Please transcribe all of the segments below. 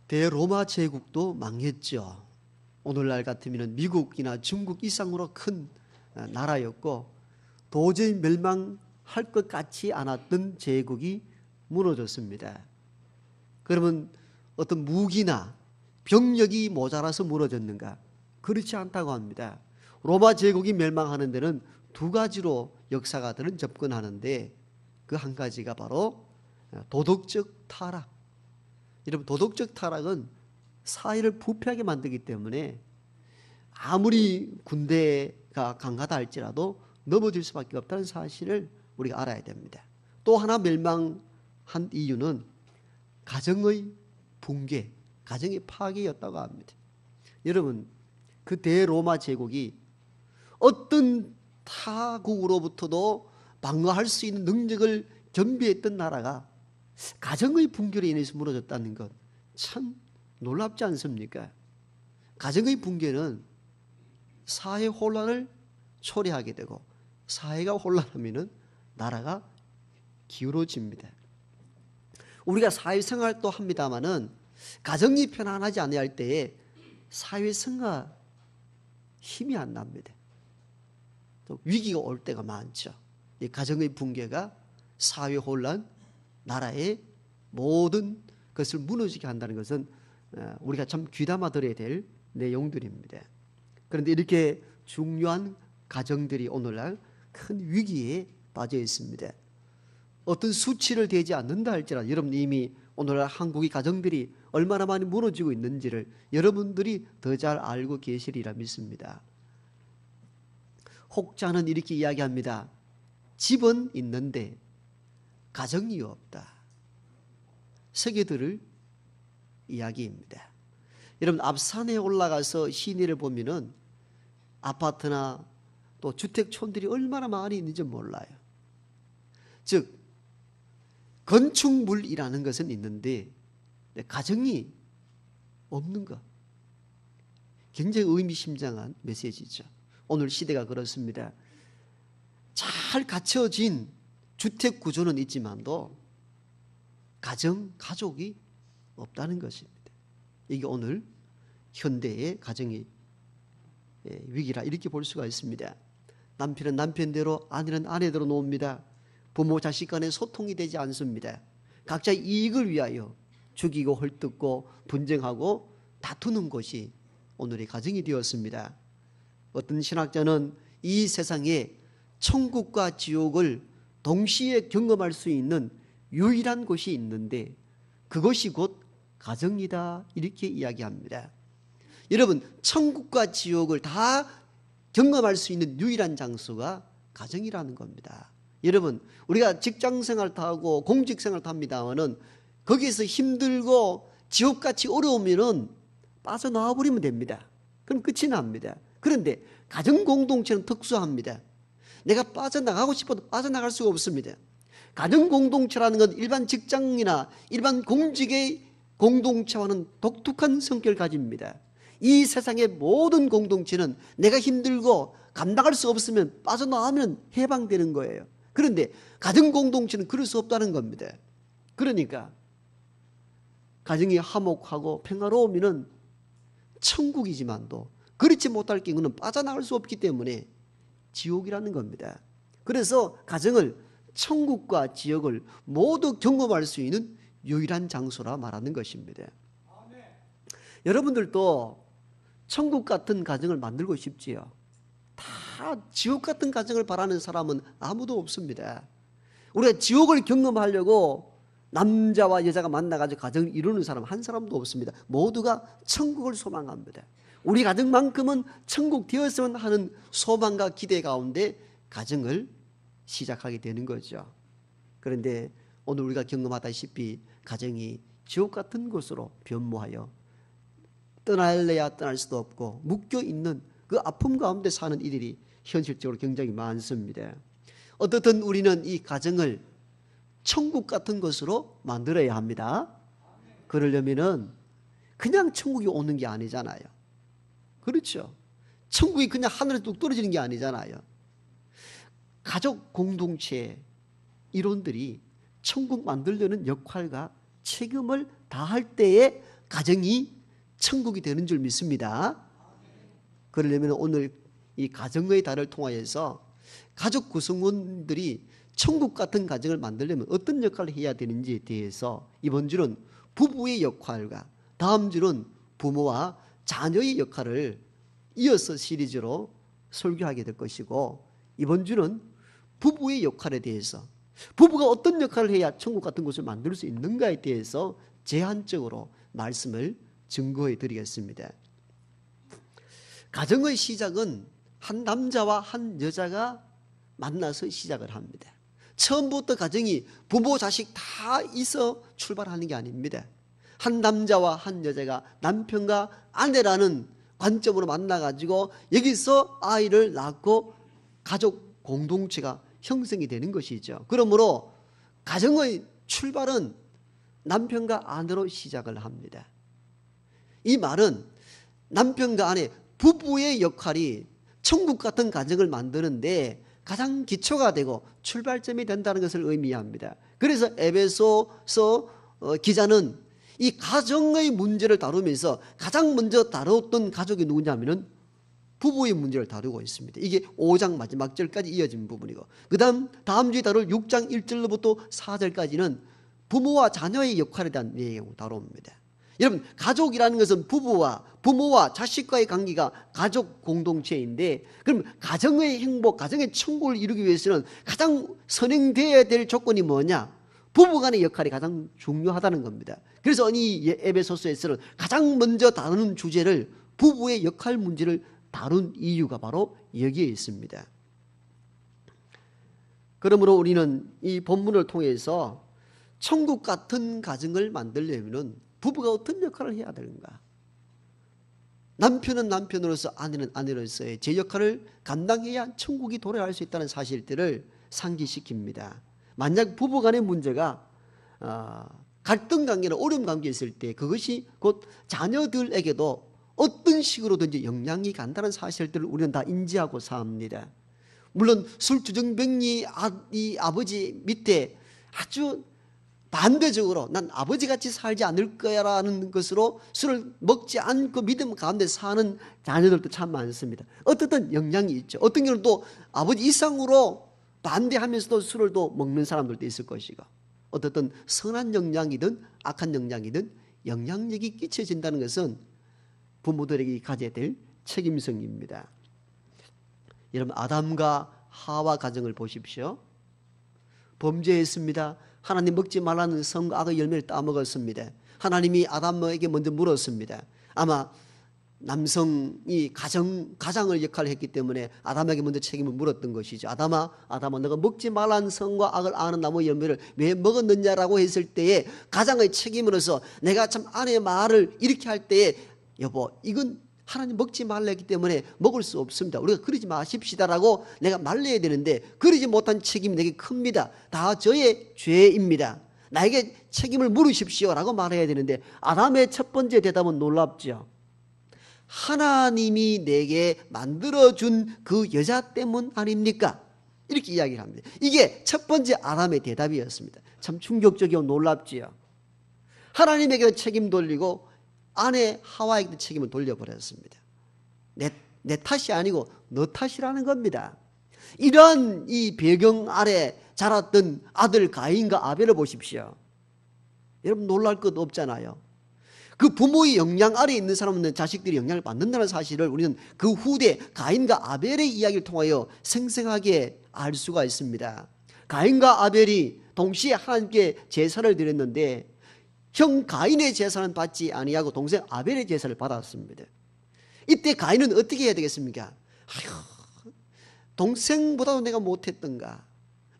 대로마 제국도 망했죠. 오늘날 같으면 미국이나 중국 이상으로 큰 나라였고 도저히 멸망할 것 같지 않았던 제국이 무너졌습니다. 그러면 어떤 무기나 병력이 모자라서 무너졌는가? 그렇지 않다고 합니다. 로마 제국이 멸망하는 데는 두 가지로 역사가들은 접근하는데 그 한 가지가 바로 도덕적 타락. 여러분, 도덕적 타락은 사회를 부패하게 만들기 때문에 아무리 군대가 강하다 할지라도 넘어질 수밖에 없다는 사실을 우리가 알아야 됩니다. 또 하나 멸망한 이유는 가정의 붕괴, 가정의 파괴였다고 합니다. 여러분, 그 대로마 제국이 어떤 타국으로부터도 방어할 수 있는 능력을 겸비했던 나라가 가정의 붕괴로 인해서 무너졌다는 것 참 놀랍지 않습니까? 가정의 붕괴는 사회 혼란을 초래하게 되고 사회가 혼란하면 나라가 기울어집니다. 우리가 사회생활도 합니다마는 가정이 편안하지 않아야 할 때에 사회생활 힘이 안 납니다. 또 위기가 올 때가 많죠. 이 가정의 붕괴가 사회 혼란, 나라의 모든 것을 무너지게 한다는 것은 우리가 참 귀담아 들어야 될 내용들입니다. 그런데 이렇게 중요한 가정들이 오늘날 큰 위기에 빠져 있습니다. 어떤 수치를 대지 않는다 할지라도 여러분 이미 오늘날 한국의 가정들이 얼마나 많이 무너지고 있는지를 여러분들이 더 잘 알고 계시리라 믿습니다. 혹자는 이렇게 이야기합니다. 집은 있는데 가정이 없다. 세계들을 이야기입니다. 여러분 앞산에 올라가서 시내를 보면은 아파트나 또 주택촌들이 얼마나 많이 있는지 몰라요. 즉 건축물이라는 것은 있는데 가정이 없는 것. 굉장히 의미심장한 메시지죠. 오늘 시대가 그렇습니다. 잘 갖춰진 주택 구조는 있지만도 가정, 가족이 없다는 것입니다. 이게 오늘 현대의 가정의 위기라 이렇게 볼 수가 있습니다. 남편은 남편대로, 아내는 아내대로 놉니다. 부모 자식 간에 소통이 되지 않습니다. 각자의 이익을 위하여 죽이고 헐뜯고 분쟁하고 다투는 것이 오늘의 가정이 되었습니다. 어떤 신학자는 이 세상에 천국과 지옥을 동시에 경험할 수 있는 유일한 곳이 있는데 그것이 곧 가정이다 이렇게 이야기합니다. 여러분 천국과 지옥을 다 경험할 수 있는 유일한 장소가 가정이라는 겁니다. 여러분 우리가 직장생활도 하고 공직생활도 합니다마는 거기에서 힘들고 지옥같이 어려우면은 빠져나와 버리면 됩니다. 그럼 끝이 납니다. 그런데 가정공동체는 특수합니다. 내가 빠져나가고 싶어도 빠져나갈 수가 없습니다. 가정공동체라는 건 일반 직장이나 일반 공직의 공동체와는 독특한 성격을 가집니다. 이 세상의 모든 공동체는 내가 힘들고 감당할 수 없으면 빠져나가면 해방되는 거예요. 그런데 가정공동체는 그럴 수 없다는 겁니다. 그러니까 가정이 화목하고 평화로우면 천국이지만도 그렇지 못할 경우는 빠져나갈 수 없기 때문에 지옥이라는 겁니다. 그래서 가정을 천국과 지옥을 모두 경험할 수 있는 유일한 장소라 말하는 것입니다. 여러분들도 천국 같은 가정을 만들고 싶지요? 다 지옥 같은 가정을 바라는 사람은 아무도 없습니다. 우리가 지옥을 경험하려고 남자와 여자가 만나가지고 가정을 이루는 사람 한 사람도 없습니다. 모두가 천국을 소망합니다. 우리 가정만큼은 천국 되었으면 하는 소망과 기대 가운데 가정을 시작하게 되는 거죠. 그런데 오늘 우리가 경험하다시피 가정이 지옥 같은 곳으로 변모하여 떠날래야 떠날 수도 없고 묶여있는 그 아픔 가운데 사는 이들이 현실적으로 굉장히 많습니다. 어떻든 우리는 이 가정을 천국 같은 것으로 만들어야 합니다. 그러려면은 그냥 천국이 오는 게 아니잖아요. 그렇죠? 천국이 그냥 하늘에 뚝 떨어지는 게 아니잖아요. 가족 공동체 이론들이 천국 만들려는 역할과 책임을 다할 때에 가정이 천국이 되는 줄 믿습니다. 그러려면 오늘 이 가정의 달을 통하여서 가족 구성원들이 천국 같은 가정을 만들려면 어떤 역할을 해야 되는지에 대해서 이번 주는 부부의 역할과 다음 주는 부모와 자녀의 역할을 이어서 시리즈로 설교하게 될 것이고, 이번 주는 부부의 역할에 대해서, 부부가 어떤 역할을 해야 천국 같은 곳을 만들 수 있는가에 대해서 제한적으로 말씀을 증거해 드리겠습니다. 가정의 시작은 한 남자와 한 여자가 만나서 시작을 합니다. 처음부터 가정이 부모 자식 다 있어 출발하는 게 아닙니다. 한 남자와 한 여자가 남편과 아내라는 관점으로 만나가지고 여기서 아이를 낳고 가족 공동체가 형성이 되는 것이죠. 그러므로 가정의 출발은 남편과 아내로 시작을 합니다. 이 말은 남편과 아내 부부의 역할이 천국 같은 가정을 만드는데 가장 기초가 되고 출발점이 된다는 것을 의미합니다. 그래서 에베소서 기자는 이 가정의 문제를 다루면서 가장 먼저 다뤘던 가족이 누구냐면은 부부의 문제를 다루고 있습니다. 이게 5장 마지막 절까지 이어진 부분이고, 다음 주에 다룰 6장 1절로부터 4절까지는 부모와 자녀의 역할에 대한 내용을 다룹니다. 여러분, 가족이라는 것은 부모와 자식과의 관계가 가족 공동체인데, 그럼 가정의 행복, 가정의 천국을 이루기 위해서는 가장 선행되어야 될 조건이 뭐냐? 부부간의 역할이 가장 중요하다는 겁니다. 그래서 이 에베소서에서는 가장 먼저 다루는 주제를, 부부의 역할 문제를 다룬 이유가 바로 여기에 있습니다. 그러므로 우리는 이 본문을 통해서 천국 같은 가정을 만들려면 부부가 어떤 역할을 해야 되는가? 남편은 남편으로서, 아내는 아내로서의 제 역할을 감당해야 천국이 도래할 수 있다는 사실들을 상기시킵니다. 만약 부부간의 문제가 갈등 관계나 어려움 관계에 있을 때 그것이 곧 자녀들에게도 어떤 식으로든지 영향이 간다는 사실들을 우리는 다 인지하고 삽니다. 물론 술주정뱅이 이 아버지 밑에 아주 반대적으로 난 아버지같이 살지 않을 거야라는 것으로 술을 먹지 않고 믿음 가운데 사는 자녀들도 참 많습니다. 어떻든 영향이 있죠. 어떤 경우는 또 아버지 이상으로 반대하면서도 술을 또 먹는 사람들도 있을 것이고, 어떻든 선한 영향이든 악한 영향이든 영향력이 끼쳐진다는 것은 부모들에게 가져야 될 책임성입니다. 여러분, 아담과 하와 가정을 보십시오. 범죄했습니다. 하나님 먹지 말라는 선과 악의 열매를 따먹었습니다. 하나님이 아담에게 먼저 물었습니다. 아마 남성이 가장을 역할을 했기 때문에 아담에게 먼저 책임을 물었던 것이죠. 아담아 너가 먹지 말라는 선과 악을 아는 나무 열매를 왜 먹었느냐라고 했을 때에 가장의 책임으로서 내가 참 아내의 말을 이렇게 할 때에 여보, 이건 하나님 먹지 말라 했기 때문에 먹을 수 없습니다. 우리가 그러지 마십시다라고 내가 말려야 되는데 그러지 못한 책임이 내게 큽니다. 다 저의 죄입니다. 나에게 책임을 물으십시오라고 말해야 되는데 아담의 첫 번째 대답은 놀랍죠. 하나님이 내게 만들어준 그 여자 때문 아닙니까? 이렇게 이야기를 합니다. 이게 첫 번째 아담의 대답이었습니다. 참 충격적이고 놀랍지요. 하나님에게 책임 돌리고 아내 하와에게 책임을 돌려버렸습니다. 내 탓이 아니고 너 탓이라는 겁니다. 이러한 이 배경 아래 자랐던 아들 가인과 아벨을 보십시오. 여러분, 놀랄 것 없잖아요. 그 부모의 영향 아래에 있는 사람은 자식들이 영향을 받는다는 사실을 우리는 그 후대 가인과 아벨의 이야기를 통하여 생생하게 알 수가 있습니다. 가인과 아벨이 동시에 하나님께 제사를 드렸는데 형 가인의 제사는 받지 아니하고 동생 아벨의 제사를 받았습니다. 이때 가인은 어떻게 해야 되겠습니까? 아휴, 동생보다도 내가 못했던가?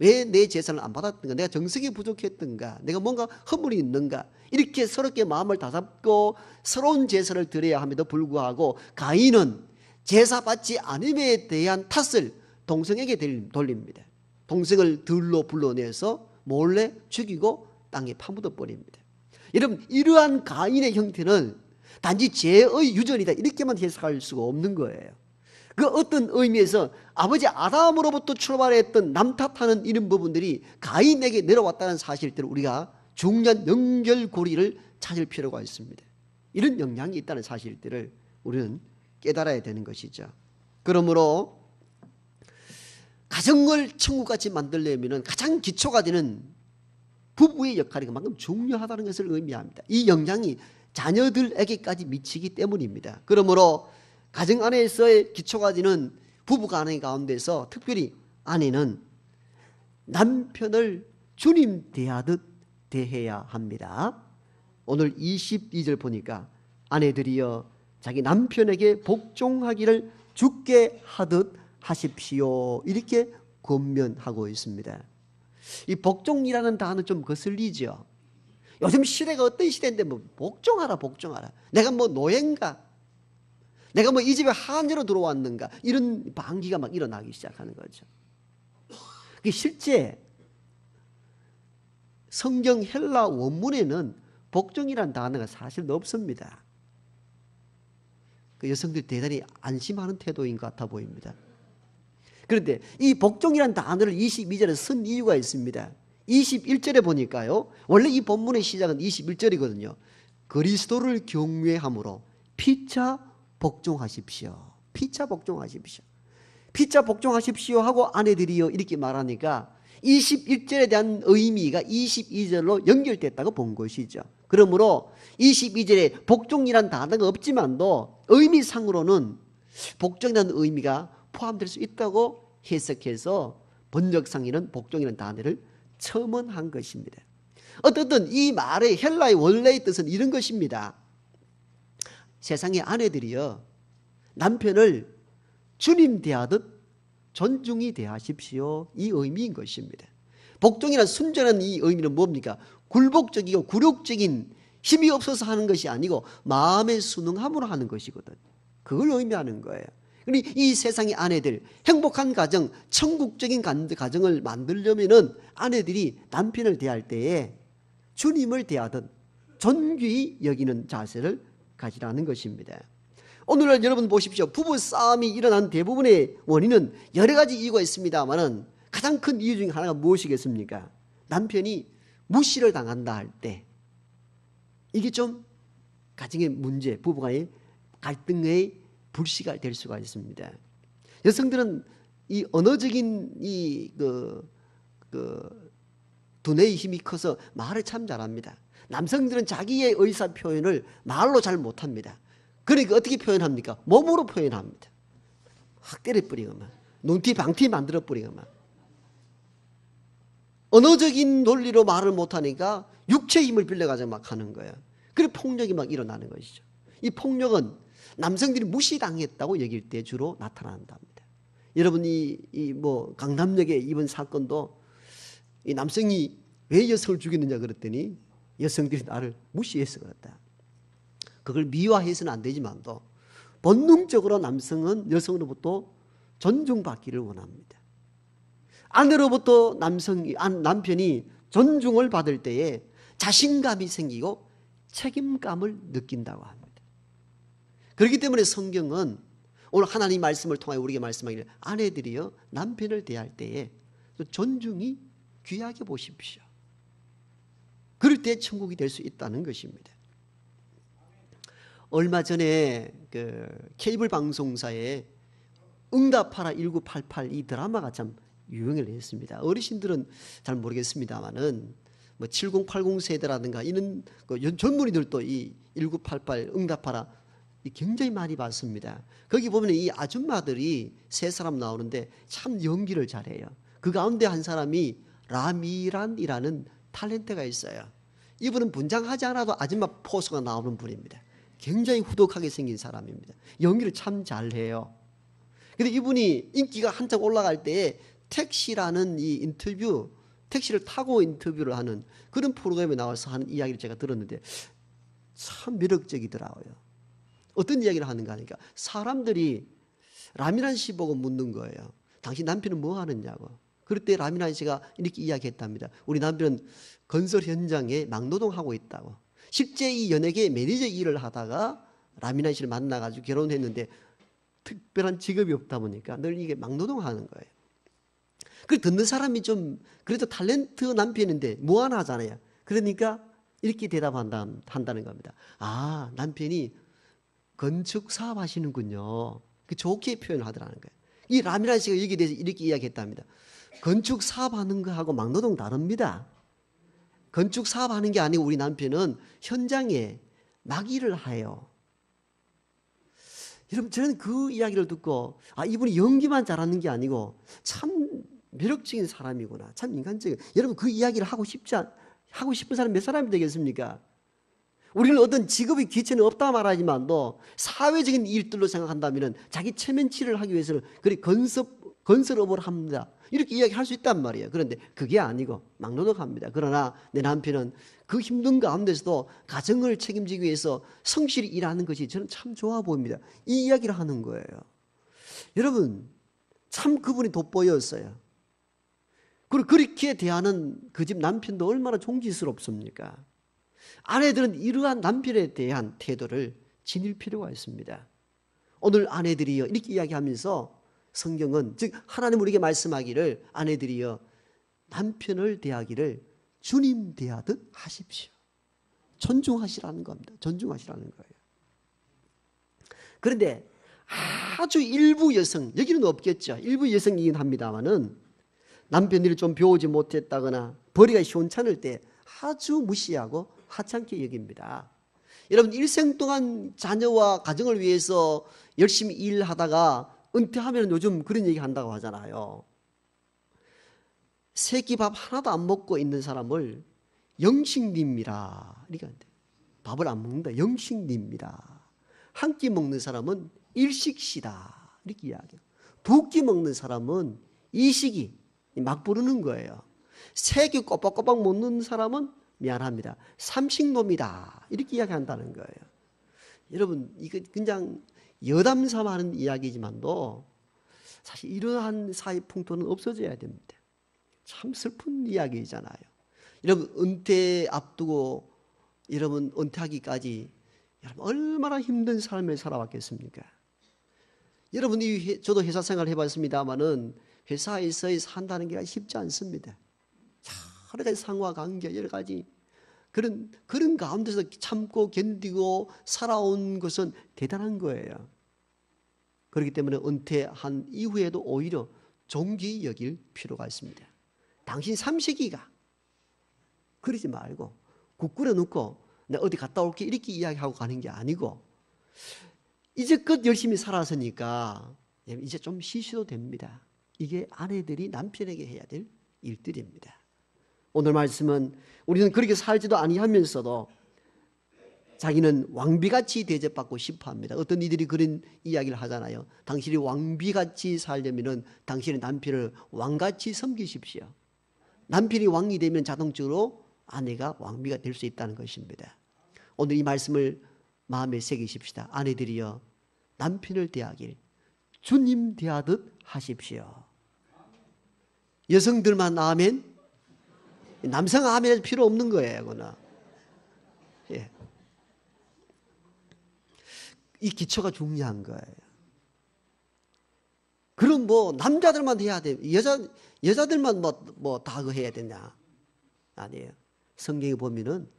왜 내 제사를 안 받았던가? 내가 정성이 부족했던가? 내가 뭔가 허물이 있는가? 이렇게 서럽게 마음을 다잡고 서러운 제사를 드려야 함에도 불구하고 가인은 제사 받지 않음에 대한 탓을 동생에게 돌립니다. 동생을 들로 불러내서 몰래 죽이고 땅에 파묻어 버립니다. 여러분, 이러한 가인의 형태는 단지 죄의 유전이다 이렇게만 해석할 수가 없는 거예요. 그 어떤 의미에서 아버지 아담으로부터 출발했던 남 탓하는 이런 부분들이 가인에게 내려왔다는 사실들을 우리가 중요한 연결고리를 찾을 필요가 있습니다. 이런 영향이 있다는 사실들을 우리는 깨달아야 되는 것이죠. 그러므로 가정을 천국같이 만들려면 가장 기초가 되는 부부의 역할이 그만큼 중요하다는 것을 의미합니다. 이 영향이 자녀들에게까지 미치기 때문입니다. 그러므로 가정 안에서의 기초가 되는 부부간의 가운데서 특별히 아내는 남편을 주님 대하듯 대해야 합니다. 오늘 22절 보니까 아내들이여 자기 남편에게 복종하기를 주께 하듯 하십시오, 이렇게 권면하고 있습니다. 이 복종이라는 단어 좀 거슬리죠. 요즘 시대가 어떤 시대인데 뭐 복종하라 복종하라, 내가 뭐 노예인가, 내가 뭐 이 집에 한여로 들어왔는가, 이런 반기가 막 일어나기 시작하는 거죠. 실제 성경 헬라 원문에는 복종이라는 단어가 사실 없습니다. 그 여성들이 대단히 안심하는 태도인 것 같아 보입니다. 그런데 이 복종이라는 단어를 22절에 쓴 이유가 있습니다. 21절에 보니까요, 원래 이 본문의 시작은 21절이거든요. 그리스도를 경외함으로 피차 복종하십시오. 피차 복종하십시오. 피차 복종하십시오 하고 아내들이여 이렇게 말하니까 21절에 대한 의미가 22절로 연결됐다고 본 것이죠. 그러므로 22절에 복종이란 단어가 없지만도 의미상으로는 복종이라는 의미가 포함될 수 있다고 해석해서 번역상에는 복종이라는 단어를 첨언한 것입니다. 어떻든 이 말의 헬라의 원래의 뜻은 이런 것입니다. 세상의 아내들이여 남편을 주님 대하듯 존중히 대하십시오, 이 의미인 것입니다. 복종이나 순전한 이 의미는 뭡니까? 굴복적이고 굴욕적인 힘이 없어서 하는 것이 아니고 마음의 순응함으로 하는 것이거든. 그걸 의미하는 거예요. 그러니 이 세상의 아내들, 행복한 가정, 천국적인 가정을 만들려면은 아내들이 남편을 대할 때에 주님을 대하듯 존귀히 여기는 자세를 가지라는 것입니다. 오늘날 여러분 보십시오. 부부 싸움이 일어난 대부분의 원인은 여러 가지 이유가 있습니다만은 가장 큰 이유 중에 하나가 무엇이겠습니까? 남편이 무시를 당한다 할 때, 이게 좀 가정의 문제, 부부간의 갈등의 불씨가 될 수가 있습니다. 여성들은 이 언어적인 두뇌의 힘이 커서 말을 참 잘합니다. 남성들은 자기의 의사 표현을 말로 잘 못합니다. 그러니까 어떻게 표현합니까? 몸으로 표현합니다. 확 때려버리고만, 눈티 방티 만들어버리고만. 언어적인 논리로 말을 못하니까 육체의 힘을 빌려가지고 막 하는 거예요. 그리고 폭력이 막 일어나는 것이죠. 이 폭력은 남성들이 무시당했다고 여길 때 주로 나타난답니다. 여러분이 뭐 강남역에 이번 사건도 이 남성이 왜 여성을 죽였느냐 그랬더니 여성들이 나를 무시해서 그렇다. 그걸 미화해서는 안 되지만도 본능적으로 남성은 여성으로부터 존중받기를 원합니다. 아내로부터 남편이 존중을 받을 때에 자신감이 생기고 책임감을 느낀다고 합니다. 그렇기 때문에 성경은 오늘 하나님 말씀을 통하여 우리에게 말씀하기를 아내들이여 남편을 대할 때에 존중이 귀하게 보십시오. 그럴 때 천국이 될 수 있다는 것입니다. 얼마 전에 그 케이블 방송사에 응답하라 1988 이 드라마가 참 유행을 했습니다. 어르신들은 잘 모르겠습니다만은 뭐 7080 세대라든가 이런 젊은이들도 이 1988 응답하라 굉장히 많이 봤습니다. 거기 보면 이 아줌마들이 세 사람 나오는데 참 연기를 잘해요. 그 가운데 한 사람이 라미란이라는 탤런트가 있어요. 이분은 분장하지 않아도 아줌마 포스가 나오는 분입니다. 굉장히 후덕하게 생긴 사람입니다. 연기를 참 잘해요. 근데 이분이 인기가 한참 올라갈 때에 택시라는 이 인터뷰, 택시를 타고 인터뷰를 하는 그런 프로그램에 나와서 하는 이야기를 제가 들었는데 참 매력적이더라고요. 어떤 이야기를 하는가 하니까 사람들이 라미란 씨 보고 묻는 거예요. 당신 남편은 뭐 하느냐고. 그럴 때 라미란 씨가 이렇게 이야기했답니다. 우리 남편은 건설 현장에 막노동하고 있다고. 실제 이 연예계 매니저 일을 하다가 라미란 씨를 만나가지고 결혼했는데 특별한 직업이 없다 보니까 늘 이게 막노동하는 거예요. 그 듣는 사람이 좀 그래도 탤런트 남편인데 무안하잖아요. 그러니까 이렇게 한다는 겁니다. 아, 남편이 건축 사업 하시는군요. 그 좋게 표현을 하더라는 거예요. 이 라미란 씨가 여기에 대해서 이렇게 이야기했답니다. 건축 사업 하는 거하고 막노동 다릅니다. 건축 사업 하는 게 아니고 우리 남편은 현장에 막 일을 해요. 여러분, 저는 그 이야기를 듣고, 아, 이분이 연기만 잘하는 게 아니고 참 매력적인 사람이구나. 참 인간적인. 여러분, 그 이야기를 하고 싶은 사람 몇 사람이 되겠습니까? 우리는 어떤 직업의 기체는 없다 말하지만도 사회적인 일들로 생각한다면 자기 체면치를 하기 위해서는 그래 건설업을 합니다. 이렇게 이야기할 수 있단 말이에요. 그런데 그게 아니고 막노동합니다. 그러나 내 남편은 그 힘든 가운데서도 가정을 책임지기 위해서 성실히 일하는 것이 저는 참 좋아 보입니다. 이 이야기를 하는 거예요. 여러분, 참 그분이 돋보였어요. 그리고 그렇게 대하는 그 집 남편도 얼마나 존귀스럽습니까? 아내들은 이러한 남편에 대한 태도를 지닐 필요가 있습니다. 오늘 아내들이요, 이렇게 이야기하면서 성경은, 즉 하나님 우리에게 말씀하기를, 아내들이요 남편을 대하기를 주님 대하듯 하십시오. 존중하시라는 겁니다. 존중하시라는 거예요. 그런데 아주 일부 여성, 여기는 없겠죠. 일부 여성이긴 합니다만은 남편들이 좀 배우지 못했다거나 벌이가 시원찮을 때 아주 무시하고 하찮게 여깁니다. 여러분, 일생 동안 자녀와 가정을 위해서 열심히 일하다가 은퇴하면 요즘 그런 얘기 한다고 하잖아요. 세끼밥 하나도 안 먹고 있는 사람을 영식님이라 이렇게 한대. 밥을 안 먹는다. 영식님이라. 한 끼 먹는 사람은 일식시다 이렇게 이야기해요. 두 끼 먹는 사람은 이식이 막 부르는 거예요. 세 끼 꼬박꼬박 먹는 사람은 미안합니다, 삼식놈이다 이렇게 이야기한다는 거예요. 여러분, 이거 그냥 여담삼아 하는 이야기지만도 사실 이러한 사회 풍토는 없어져야 됩니다. 참 슬픈 이야기잖아요. 여러분, 은퇴 앞두고 여러분 은퇴하기까지 여러분 얼마나 힘든 삶을 살아왔겠습니까? 여러분, 저도 회사 생활을 해봤습니다만은 회사에서 산다는 게 쉽지 않습니다. 여러 가지 상하 관계, 여러 가지 그런 가운데서 참고 견디고 살아온 것은 대단한 거예요. 그렇기 때문에 은퇴한 이후에도 오히려 존귀 여길 필요가 있습니다. 당신 삼식이가 그러지 말고 국 끓여놓고 내가 어디 갔다 올게 이렇게 이야기하고 가는 게 아니고, 이제껏 열심히 살았으니까 이제 좀 쉬셔도 됩니다. 이게 아내들이 남편에게 해야 될 일들입니다. 오늘 말씀은 우리는 그렇게 살지도 아니하면서도 자기는 왕비같이 대접받고 싶어합니다. 어떤 이들이 그런 이야기를 하잖아요. 당신이 왕비같이 살려면 당신의 남편을 왕같이 섬기십시오. 남편이 왕이 되면 자동적으로 아내가 왕비가 될 수 있다는 것입니다. 오늘 이 말씀을 마음에 새기십시다. 아내들이여 남편을 대하길 주님 대하듯 하십시오. 여성들만 아멘? 남성 아멘 필요 없는 거예요. 그거는. 예. 이 기초가 중요한 거예요. 그럼 뭐 남자들만 해야 돼? 여자들만 뭐 다 그 해야 되냐? 아니에요. 성경에 보면은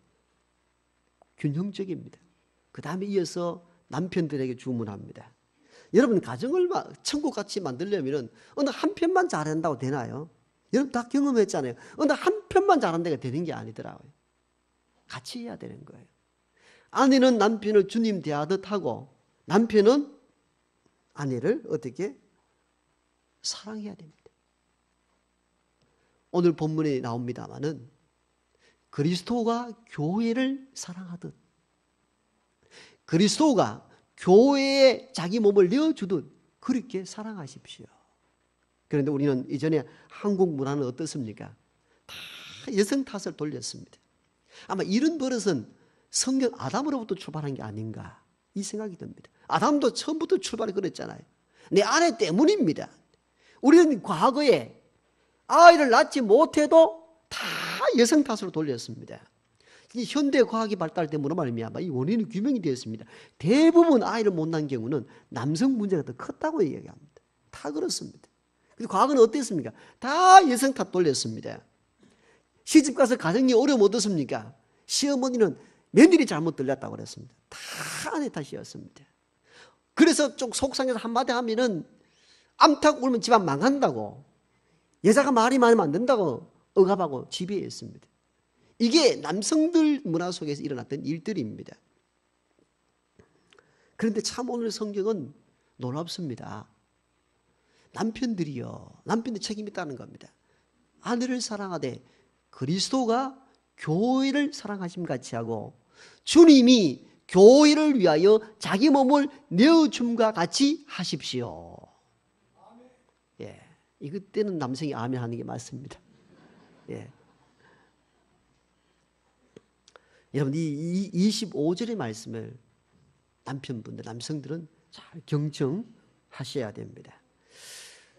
균형적입니다. 그 다음에 이어서 남편들에게 주문합니다. 여러분, 가정을 천국같이 만들려면 어느 한 편만 잘한다고 되나요? 여러분 다 경험했잖아요. 어느 한 편만 잘한다고 되는 게 아니더라고요. 같이 해야 되는 거예요. 아내는 남편을 주님 대하듯 하고 남편은 아내를 어떻게 사랑해야 됩니다. 오늘 본문에 나옵니다마는 그리스도가 교회를 사랑하듯, 그리스도가 교회에 자기 몸을 내어주듯 그렇게 사랑하십시오. 그런데 우리는 이전에 한국 문화는 어떻습니까? 다 여성 탓을 돌렸습니다. 아마 이런 버릇은 성경 아담으로부터 출발한 게 아닌가 이 생각이 듭니다. 아담도 처음부터 출발이 그랬잖아요. 내 아내 때문입니다. 우리는 과거에 아이를 낳지 못해도 다 여성 탓으로 돌렸습니다. 이 현대 과학이 발달됨으로 말미암아 이 원인은 규명이 되었습니다. 대부분 아이를 못 낳은 경우는 남성 문제가 더 컸다고 얘기합니다. 다 그렇습니다. 그리고 과거는 어땠습니까? 다 여성 탓 돌렸습니다. 시집 가서 가정이 어려움 어떻습니까? 시어머니는 며느리 잘못 들렸다고 그랬습니다. 다 아내 탓이었습니다. 그래서 좀 속상해서 한마디 하면은 암탉 울면 집안 망한다고, 여자가 말이 많으면 안 된다고 억압하고 지배했습니다. 이게 남성들 문화 속에서 일어났던 일들입니다. 그런데 참 오늘 성경은 놀랍습니다. 남편들이 책임이 있다는 겁니다. 아내를 사랑하되 그리스도가 교회를 사랑하심 같이 하고 주님이 교회를 위하여 자기 몸을 내어줌과 같이 하십시오. 예, 이것 때는 남성이 아멘 하는 게 맞습니다. 예. 여러분, 이 25절의 말씀을 남편분들, 남성들은 잘 경청하셔야 됩니다.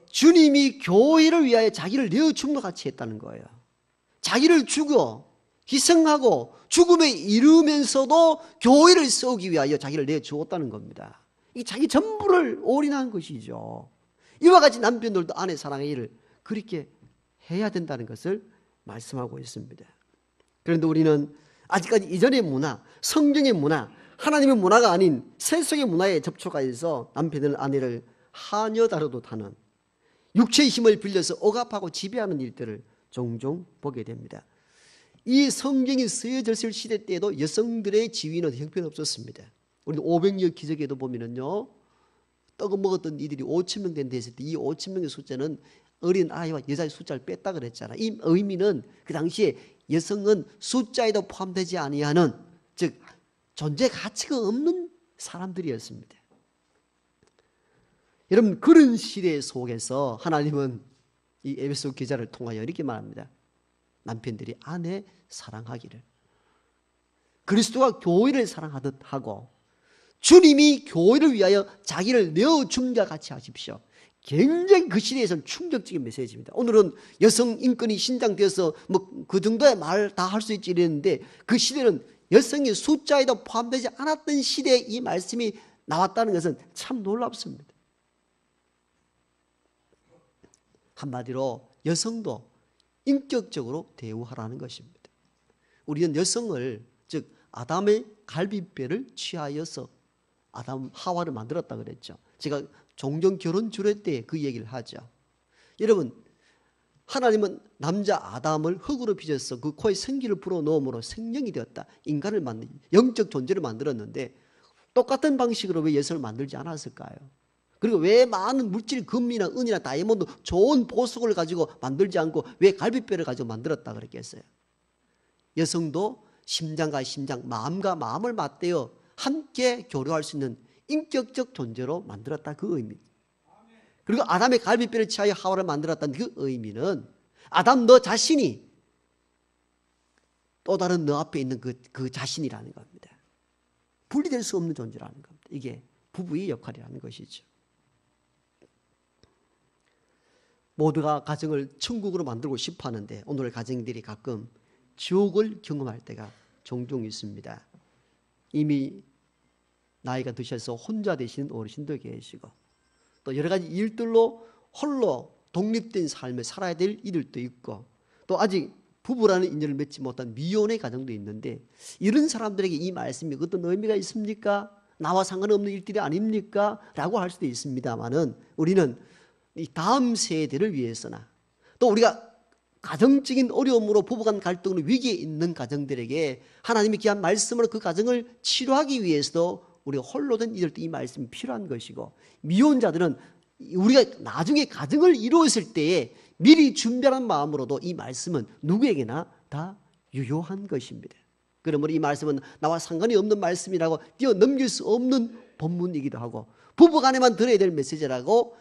주님이 교회를 위하여 자기를 내어줌과 같이 했다는 거예요. 자기를 죽어 희생하고 죽음에 이르면서도 교회를 세우기 위하여 자기를 내주었다는 겁니다. 이 자기 전부를 올인한 것이죠. 이와 같이 남편들도 아내 사랑의 일을 그렇게 해야 된다는 것을 말씀하고 있습니다. 그런데 우리는 아직까지 이전의 문화, 성경의 문화, 하나님의 문화가 아닌 세속의 문화에 접촉하여서 남편은 아내를 하녀 다루듯하는 육체의 힘을 빌려서 억압하고 지배하는 일들을 종종 보게 됩니다. 이 성경이 쓰여졌을 시대 때에도 여성들의 지위는 형편없었습니다. 우리 500년 기적에도 보면은요, 떡을 먹었던 이들이 5천 명 된다 했을 때 이 5천 명의 숫자는 어린 아이와 여자의 숫자를 뺐다 그랬잖아. 이 의미는 그 당시에 여성은 숫자에도 포함되지 아니하는, 즉 존재 가치가 없는 사람들이었습니다. 여러분, 그런 시대 속에서 하나님은 이 에베소 기자를 통하여 이렇게 말합니다. 남편들이 아내 사랑하기를, 그리스도가 교회를 사랑하듯 하고 주님이 교회를 위하여 자기를 내어줌과 같이 하십시오. 굉장히 그 시대에서는 충격적인 메시지입니다. 오늘은 여성 인권이 신장되어서 뭐 그 정도의 말 다 할 수 있지 이랬는데, 그 시대는 여성의 숫자에도 포함되지 않았던 시대에 이 말씀이 나왔다는 것은 참 놀랍습니다. 한마디로 여성도 인격적으로 대우하라는 것입니다. 우리는 여성을, 즉 아담의 갈비뼈를 취하여서 아담 하와를 만들었다 그랬죠. 제가 종종 결혼 주례 때 그 얘기를 하죠. 여러분, 하나님은 남자 아담을 흙으로 빚어서 그 코에 생기를 불어넣음으로 생명이 되었다. 인간을 영적 존재를 만들었는데 똑같은 방식으로 왜 여성을 만들지 않았을까요? 그리고 왜 많은 물질, 금이나 은이나 다이아몬드, 좋은 보석을 가지고 만들지 않고 왜 갈비뼈를 가지고 만들었다 그랬겠어요? 여성도 심장과 심장, 마음과 마음을 맞대어 함께 교류할 수 있는 인격적 존재로 만들었다, 그 의미입니다. 그리고 아담의 갈비뼈를 취하여 하와를 만들었다는 그 의미는 아담 너 자신이 또 다른 너 앞에 있는 그 자신이라는 겁니다. 분리될 수 없는 존재라는 겁니다. 이게 부부의 역할이라는 것이죠. 모두가 가정을 천국으로 만들고 싶어 하는데 오늘 가정들이 가끔 지옥을 경험할 때가 종종 있습니다. 이미 나이가 드셔서 혼자 되시는 어르신도 계시고 또 여러 가지 일들로 홀로 독립된 삶을 살아야 될 이들도 있고 또 아직 부부라는 인연을 맺지 못한 미혼의 가정도 있는데, 이런 사람들에게 이 말씀이 어떤 의미가 있습니까? 나와 상관없는 일들이 아닙니까? 라고 할 수도 있습니다만은, 우리는 이 다음 세대를 위해서나 또 우리가 가정적인 어려움으로 부부간 갈등으로 위기에 있는 가정들에게 하나님의 귀한 말씀으로 그 가정을 치료하기 위해서도 우리가 홀로 된 이들도 이 말씀이 필요한 것이고, 미혼자들은 우리가 나중에 가정을 이루었을 때에 미리 준비하는 마음으로도 이 말씀은 누구에게나 다 유효한 것입니다. 그러므로 이 말씀은 나와 상관이 없는 말씀이라고 뛰어넘길 수 없는 본문이기도 하고 부부간에만 들어야 될 메시지라고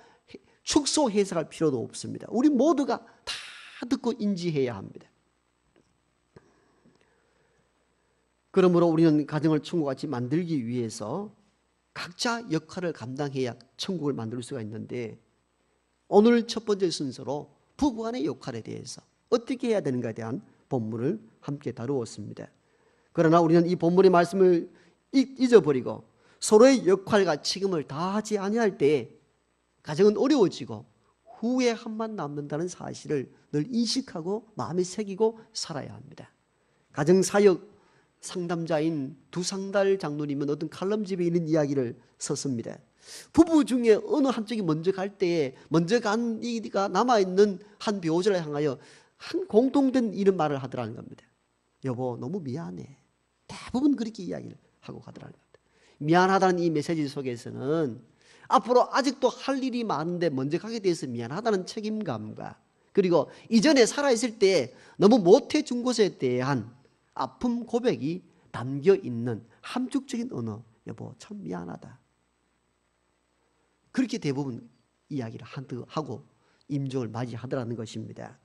축소 해석할 필요도 없습니다. 우리 모두가 다 듣고 인지해야 합니다. 그러므로 우리는 가정을 천국같이 만들기 위해서 각자 역할을 감당해야 천국을 만들 수가 있는데, 오늘 첫 번째 순서로 부부간의 역할에 대해서 어떻게 해야 되는가에 대한 본문을 함께 다루었습니다. 그러나 우리는 이 본문의 말씀을 잊어버리고 서로의 역할과 책임을 다하지 아니할 때 가정은 어려워지고 후회함만 남는다는 사실을 늘 인식하고 마음에 새기고 살아야 합니다. 가정사역, 상담자인 두상달 장로님은 어떤 칼럼집에 있는 이야기를 썼습니다. 부부 중에 어느 한쪽이 먼저 갈 때에 먼저 간 이가 남아있는 한 배우자를 향하여 한 공통된 이런 말을 하더라는 겁니다. 여보, 너무 미안해. 대부분 그렇게 이야기를 하고 가더라는 겁니다. 미안하다는 이 메시지 속에서는 앞으로 아직도 할 일이 많은데 먼저 가게 돼서 미안하다는 책임감과, 그리고 이전에 살아있을 때 너무 못해준 것에 대한 아픔 고백이 담겨 있는 함축적인 언어. 여보, 참 미안하다. 그렇게 대부분 이야기를 하고 임종을 맞이하더라는 것입니다.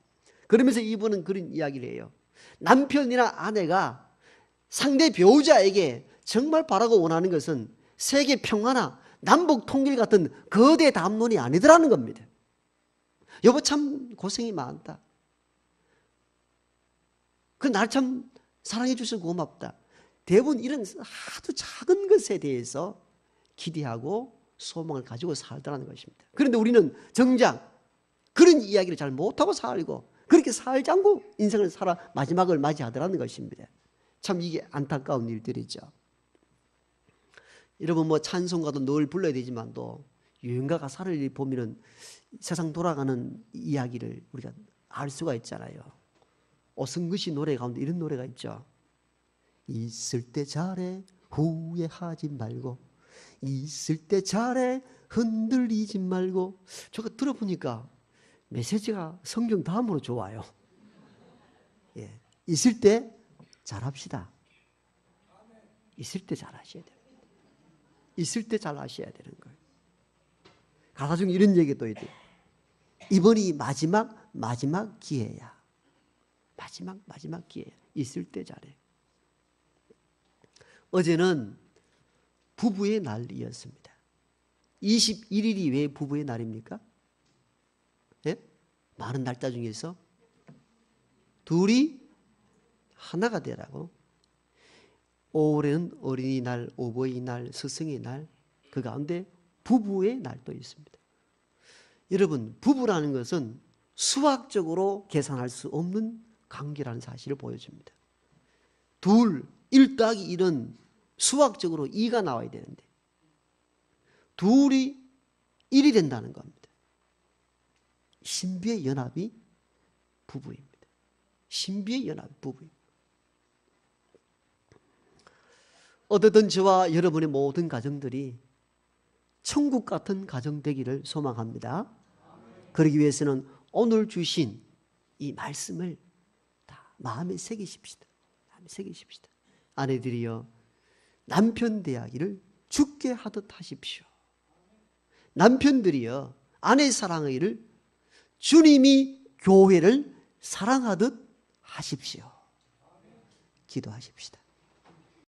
그러면서 이분은 그런 이야기를 해요. 남편이나 아내가 상대 배우자에게 정말 바라고 원하는 것은 세계 평화나 남북 통일 같은 거대 담론이 아니더라는 겁니다. 여보, 참 고생이 많다. 날 참 사랑해 주셔서 고맙다. 대부분 이런 아주 작은 것에 대해서 기대하고 소망을 가지고 살더라는 것입니다. 그런데 우리는 정작 그런 이야기를 잘 못하고 살고 그렇게 살지 않고 인생을 살아 마지막을 맞이하더라는 것입니다. 참 이게 안타까운 일들이죠. 여러분, 찬송가도 늘 불러야 되지만도 유행가 가사를 보면은 세상 돌아가는 이야기를 우리가 알 수가 있잖아요. 오승근씨 노래 가운데 이런 노래가 있죠. 있을 때 잘해 후회하지 말고, 있을 때 잘해 흔들리지 말고. 저거 들어보니까 메시지가 성경 다음으로 좋아요. 예. 있을 때 잘합시다. 있을 때 잘하셔야 됩니다. 있을 때 잘하셔야 되는 거예요. 가사 중에 이런 얘기가 또 있대요. 이번이 마지막 기회야. 마지막 기회야. 있을 때 잘해. 어제는 부부의 날이었습니다. 21일이 왜 부부의 날입니까? 예? 많은 날짜 중에서 둘이 하나가 되라고. 5월에는 어린이날, 어버이날, 스승의 날, 그 가운데 부부의 날도 있습니다. 여러분, 부부라는 것은 수학적으로 계산할 수 없는 관계라는 사실을 보여줍니다. 1 더하기 1은 수학적으로 2가 나와야 되는데 둘이 1이 된다는 겁니다. 신비의 연합이 부부입니다. 신비의 연합이 부부입니다. 어쨌든 저와 여러분의 모든 가정들이 천국 같은 가정 되기를 소망합니다. 그러기 위해서는 오늘 주신 이 말씀을 다 마음에 새기십시다. 마음에 새기십시다. 아내들이여, 남편 대하기를 주께 하듯 하십시오. 남편들이여, 아내 사랑하기를 주님이 교회를 사랑하듯 하십시오. 기도하십시다.